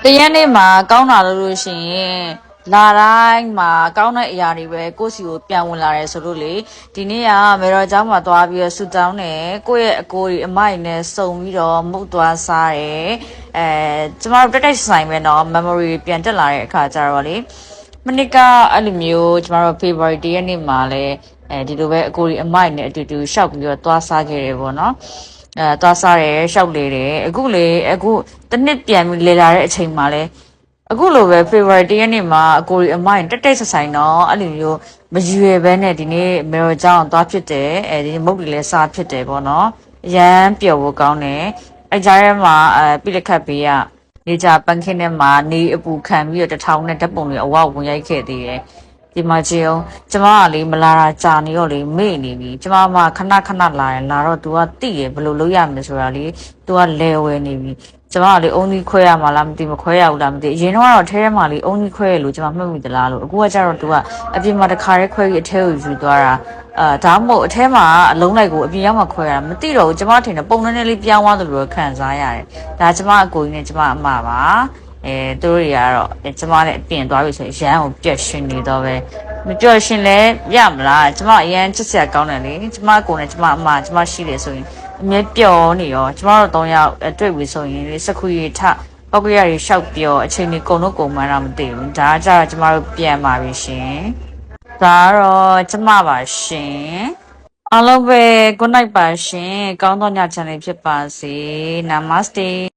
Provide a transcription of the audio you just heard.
တရက်နေ့မှာကောင်းတာလို့ရှိရင်လာတိုင်းမှာကောင်းတဲ့အရာတွေပဲကိုယ့်စီကိုပြန်ဝင်လာတယ်ဆိုလို့လေဒီနေ့ကမေတော်เจ้าမှာသွားပြီးတော့ဆူတောင်းတယ်ကိုယ့်ရဲ့အကိုကြီးအမိုက်နဲ့စုံပြီးတော့မုတ်သွားစားတယ်ကျမတို့တက်ဆိုင်ပဲเนาะ memory ပြန်တက်လာတဲ့အခါကျတော့လေမနစ်ကအဲ့လိုမျိုးကျမတို့ February 1ရက်နေ့မှာလဲဒီလိုပဲအကိုကြီးအမိုက်နဲ့အတူတူရှောက်ပြီးတော့သွားစားခဲ့တယ်ပေါ့เนาะသွားစားတယ်ရှောက်လေတယ်အခုတစ်နှစ်ပြန်ပြီးလေလာတဲ့အချိန်မှာလဲအခုလိုပဲ February 1ရက်နေ့မှာအကိုကြီးအမိုက်တက်တက်ဆက်ဆိုင်တော့အဲ့လိုမျိုးမရွယ်ပဲနဲ့ဒီနေ့ mirror ကြောင်းသွားဖြစ်တယ်ဒီမုတ်တွေလဲစားဖြစ်တယ်ပေါ့နော်အရန်ပျော်ဖို့ကောင်းတယ်အကြားထဲမှာပြိလက်ခတ်ပေးကနေကြပန်းခင်းထဲမှာနေအပူခံပြီးတော့တထောင်နဲ့ဓာတ်ပုံတွေအဝဝင်ရိုက်ခဲ့သေးတယ်ဒီမှာကြည့်အောင်ကျမကလေမလာတာကြာနေတော့လေမေ့နေပြီကျမကခဏခဏလာရင်လာတော့ तू ကတိရဘယ်လိုလုပ်ရမလဲဆိုတာလေ तू ကလဲဝဲနေပြီကျမကလေအုံကြီးခွဲရမှာလားမသိမခွဲရဘူးလားမသိအရင်တော့အထဲထဲမှာလေအုံကြီးခွဲရလို့ကျမမှတ်မိသလားလို့အခုကကျတော့ तू ကအပြင်မှာတစ်ခါတည်းခွဲပြီးအထဲကိုယူသွားတာဒါမှမဟုတ်အထဲမှာအလုံးလိုက်ကိုအပြင်ရောက်မှခွဲရတာမသိတော့ဘူးကျမထင်တယ်ပုံနှဲလေးပြောင်းသွားသလိုခံစားရတယ်ဒါကျမအကိုကြီးနဲ့ကျမအမပါသူတို့တွေကတော့ကျမနဲ့အပြင်သွားပြီဆိုရင်ရန်ကိုပြက်ရှင်နေတော့ပဲမပြောရှင်လဲရမလားကျမအရန်ချစ်စရာကောင်းတယ်လေကျမကိုနဲ့ကျမအမကျမရှိတယ်ဆိုရင်အမြဲပျော်နေရောကျမတို့၃ယောက်တွေ့ပြီဆိုရင်လေစခုရီထပောက်ကရတွေရှောက်ပျော်အချိန်ကြီးကုန်တော့ကုန်မှန်းတော့မသိဘူးဒါကကြတော့ကျမတို့ပြန်ပါပြီရှင်ဒါကတော့ကျမပါရှင်အားလုံးပဲ good night ပါရှင်ကောင်းသောညချမ်းလေးဖြစ်ပါစေ namaste